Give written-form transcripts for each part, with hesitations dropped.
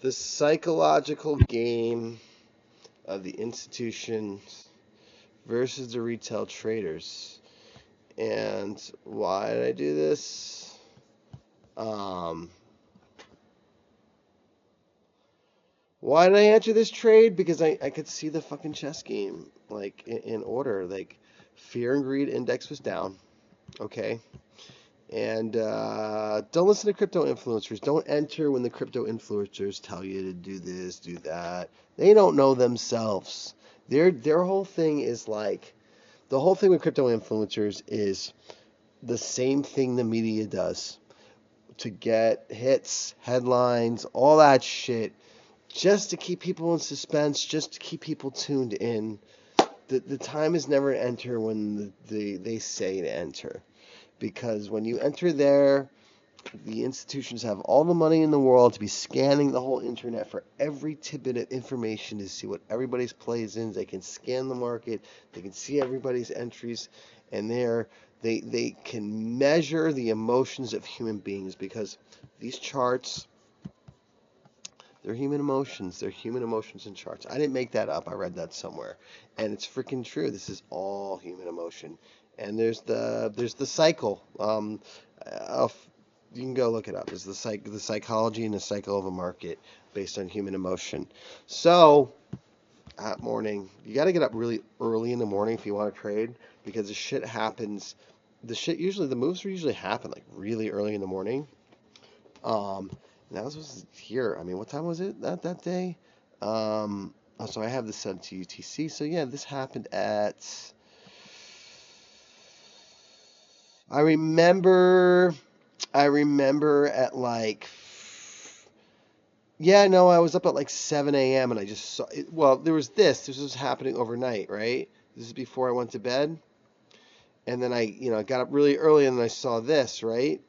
The psychological game of the institutions versus the retail traders. And why did I do this? Um, why did I enter this trade? Because I could see the fucking chess game, like, in order. Like, fear and greed index was down. Okay. And don't listen to crypto influencers. Don't enter when the crypto influencers tell you to do this, do that. They don't know themselves. Their whole thing is like the whole thing with crypto influencers is the same thing the media does to get hits, headlines, all that shit, just to keep people in suspense, just to keep people tuned in. The time is never enter when they say to enter. Because when you enter there, the institutions have all the money in the world to be scanning the whole internet for every tidbit of information to see what everybody's plays in. They can scan the market, they can see everybody's entries, and they can measure the emotions of human beings because these charts, they're human emotions. They're human emotions in charts. I didn't make that up. I read that somewhere, and it's freaking true. This is all human emotion. And there's the cycle. You can go look it up. There's the psychology and the cycle of a market based on human emotion. So at morning, you got to get up really early in the morning if you want to trade because the shit happens. The moves usually happen like really early in the morning. Um, and that was here. I mean, what time was it that day? So I have this set to UTC. So yeah, this happened at. I remember. I remember at like. Yeah, no, I was up at like 7 a.m. and I just saw it. Well, there was this. This was happening overnight, right? This is before I went to bed. And then I got up really early and then I saw this, right?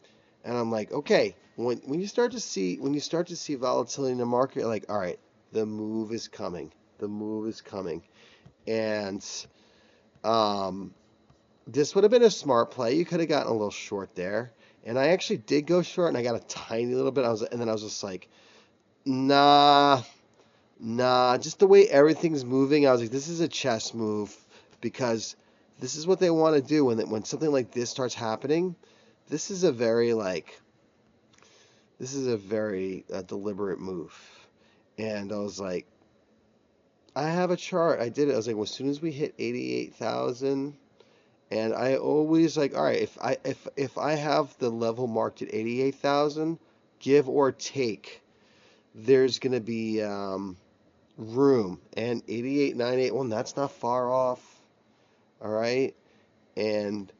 And I'm like, okay, when you start to see volatility in the market, you're like, all right, the move is coming. The move is coming. And um, this would have been a smart play. You could have gotten a little short there. And I actually did go short and I got a tiny little bit. And then I was just like, nah, nah, just the way everything's moving, I was like, this is a chess move because this is what they want to do when something like this starts happening. This is a very like this is a very deliberate move. And I was like, I have a chart. I did it. I was like, well, as soon as we hit 88,000, and I always like, all right, if I have the level marked at 88,000, give or take, there's gonna be room. And 88,981, that's not far off. All right. And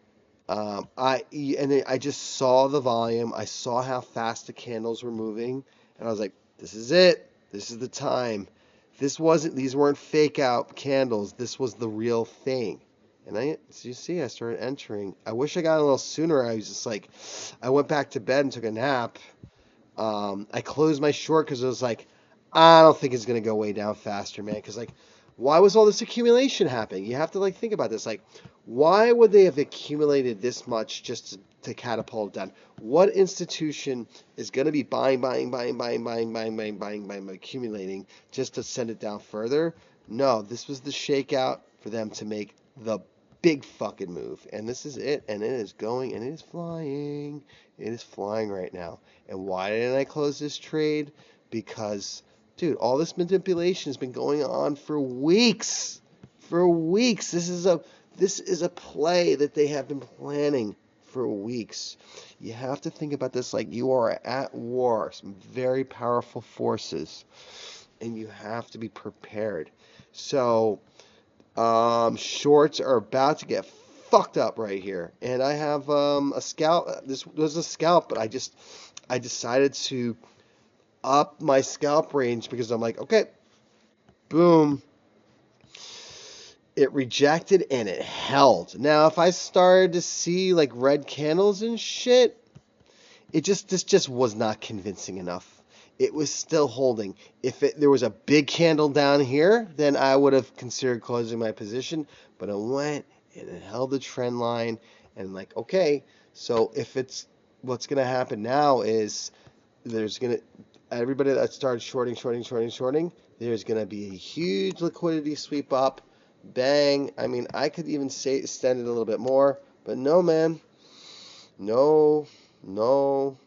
I just saw the volume. I saw how fast the candles were moving, and I was like, "This is it. This is the time. These weren't fake out candles. This was the real thing." And so you see, I started entering. I wish I got a little sooner. I was just like, I went back to bed and took a nap. I closed my short because it was like, I don't think it's gonna go way down faster, man. Because like, why was all this accumulation happening? You have to like think about this. Like, why would they have accumulated this much just to catapult it down? What institution is gonna be buying, accumulating just to send it down further? No, this was the shakeout for them to make the big fucking move, and this is it, and it is going, and it is flying. It is flying right now. And why didn't I close this trade? Because, dude, all this manipulation has been going on for weeks. For weeks. This is a play that they have been planning for weeks. You have to think about this like you are at war, some very powerful forces, and you have to be prepared. So, shorts are about to get fucked up right here, and I have a scalp. This was a scalp, but I decided to up my scalp range because I'm like, okay, boom, it rejected and it held. Now, if I started to see like red candles and shit, this just was not convincing enough. It was still holding. If there was a big candle down here, then I would have considered closing my position. But it went and it held the trend line, and I'm like, okay, so if it's what's gonna happen now is there's gonna everybody that started shorting, there's going to be a huge liquidity sweep up. Bang. I mean, I could even say extend it a little bit more, but no, man. No, no,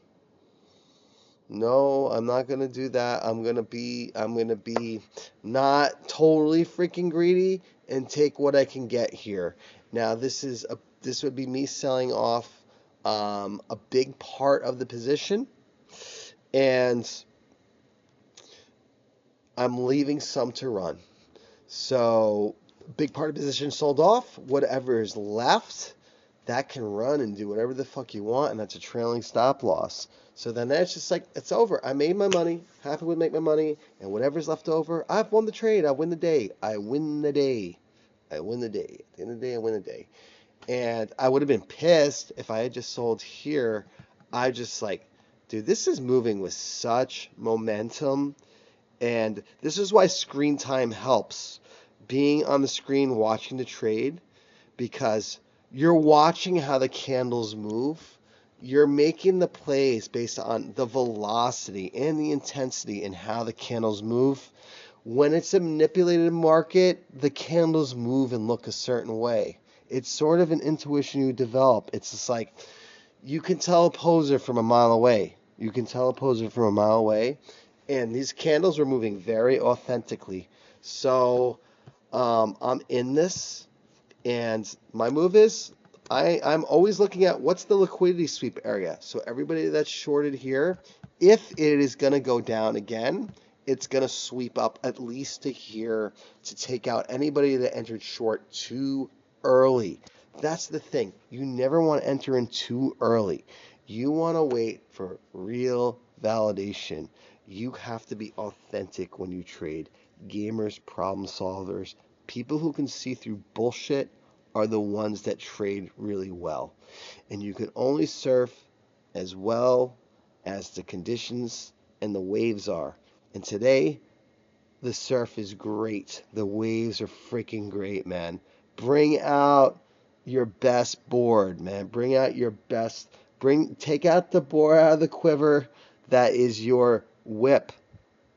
no, I'm not going to do that. I'm going to be not totally freaking greedy and take what I can get here. Now, this would be me selling off a big part of the position, and I'm leaving some to run. So, big part of the position sold off. Whatever is left, that can run and do whatever the fuck you want, and that's a trailing stop loss. So then that's just like, it's over. I made my money, happy with make my money, and whatever's left over, I've won the trade. I win the day. I win the day. I win the day. At the end of the day, I win the day. And I would have been pissed if I had just sold here. I just like, dude, this is moving with such momentum. And this is why screen time helps. Being on the screen watching the trade, because you're watching how the candles move. You're making the plays based on the velocity and the intensity and how the candles move. When it's a manipulated market, the candles move and look a certain way. It's sort of an intuition you develop. It's just like you can tell a poser from a mile away. You can tell a poser from a mile away. And these candles were moving very authentically. So I'm in this. And my move is I'm always looking at what's the liquidity sweep area. So everybody that's shorted here, if it is going to go down again, it's going to sweep up at least to here to take out anybody that entered short too early. That's the thing. You never want to enter in too early. You want to wait for real validation. You have to be authentic when you trade. Gamers, problem solvers, people who can see through bullshit are the ones that trade really well. And you can only surf as well as the conditions and the waves are. And today, the surf is great. The waves are freaking great, man. Bring out your best board, man. Bring out your best. Take out the board out of the quiver that is your whip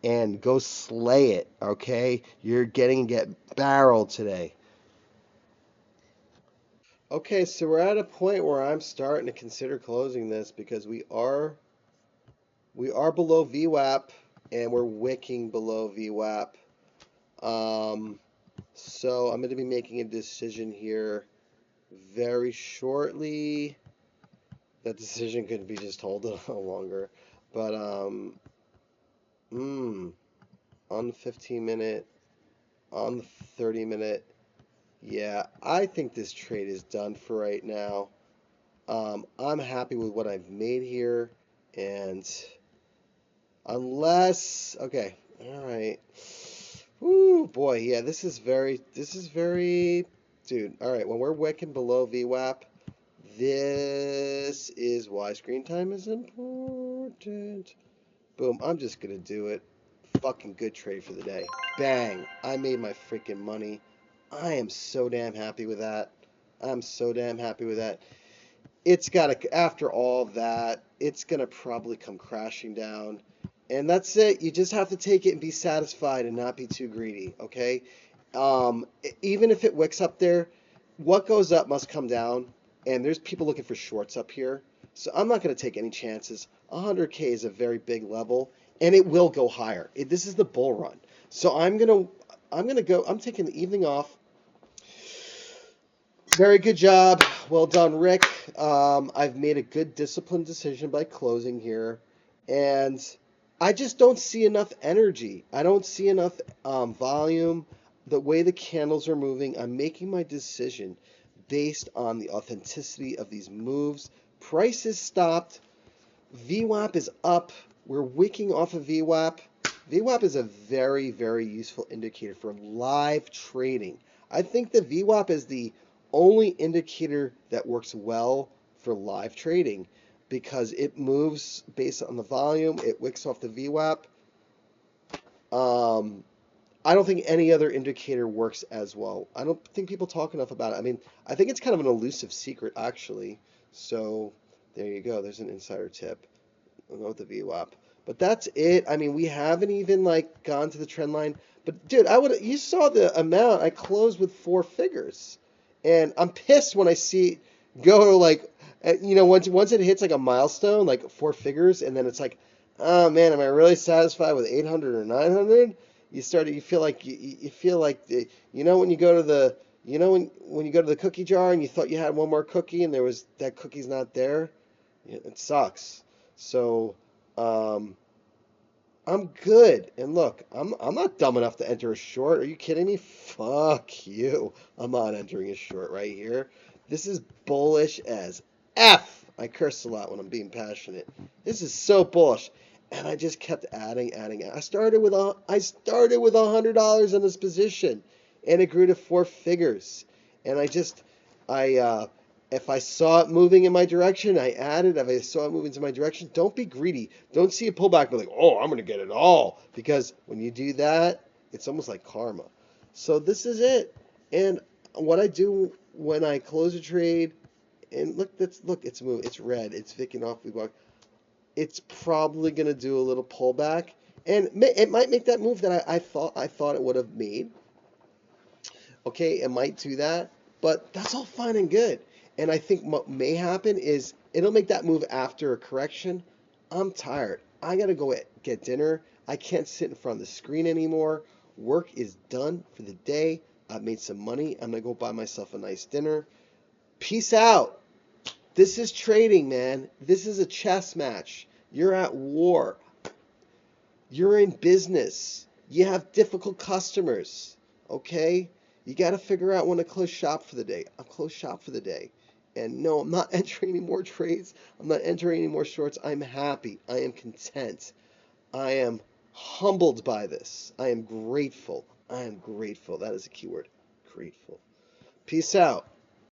and go slay it, okay? You're getting to get barreled today. Okay, so we're at a point where I'm starting to consider closing this because we are below VWAP and we're wicking below VWAP. So I'm going to be making a decision here very shortly. That decision could be just hold it a little longer, but on the 15 minute, on the 30 minute, yeah, I think this trade is done for right now. I'm happy with what I've made here, and unless, okay, all right. Ooh, boy, yeah, this is very, dude. All right, when we're wicking below VWAP, this is why screen time is important. Boom, I'm just gonna do it. Fucking good trade for the day. Bang, I made my freaking money. I am so damn happy with that. I'm so damn happy with that. After all that, it's gonna probably come crashing down. And that's it. You just have to take it and be satisfied and not be too greedy, okay? Even if it wicks up there, what goes up must come down. And there's people looking for shorts up here. So I'm not going to take any chances. 100K is a very big level, and it will go higher. This is the bull run. So I'm taking the evening off. Very good job. Well done, Rick. I've made a good disciplined decision by closing here. And I just don't see enough energy. I don't see enough volume. The way the candles are moving, I'm making my decision based on the authenticity of these moves. Price is stopped. VWAP is up. We're wicking off of VWAP. VWAP is a very, very useful indicator for live trading. I think the VWAP is the only indicator that works well for live trading because it moves based on the volume. It wicks off the VWAP. I don't think any other indicator works as well. I don't think people talk enough about it. I mean, I think it's kind of an elusive secret, actually. So there you go. There's an insider tip. I'll go with the VWAP. But that's it. I mean, we haven't even like gone to the trend line. But dude, you saw the amount. I closed with four figures. And I'm pissed when I see it go to like once it hits like a milestone, like four figures, and then it's like, oh man, am I really satisfied with 800 or 900? You feel like you feel like when you go to the when you go to the cookie jar and you thought you had one more cookie and there was that cookie's not there. It sucks. So, um, I'm good. And look, I'm not dumb enough to enter a short. Are you kidding me? Fuck you. I'm not entering a short right here. This is bullish as F. I curse a lot when I'm being passionate. This is so bullish. And I just kept adding. I started with $100 in this position, and it grew to four figures. And I if I saw it moving in my direction, I added. If I saw it moving in my direction, don't be greedy. Don't see a pullback, be like, oh, I'm going to get it all. Because when you do that, it's almost like karma. So this is it. And what I do when I close a trade, and look, it's moving. It's red. It's vicking off. It's probably going to do a little pullback. And it might make that move that I thought it would have made. Okay, it might do that, but that's all fine and good. And I think what may happen is it'll make that move after a correction. I'm tired. I gotta go get dinner. I can't sit in front of the screen anymore. Work is done for the day. I've made some money. I'm gonna go buy myself a nice dinner. Peace out. This is trading, man. This is a chess match. You're at war. You're in business. You have difficult customers. Okay? You got to figure out when to close shop for the day. I've closed shop for the day. And no, I'm not entering any more trades. I'm not entering any more shorts. I'm happy. I am content. I am humbled by this. I am grateful. I am grateful. That is a keyword. Grateful. Peace out.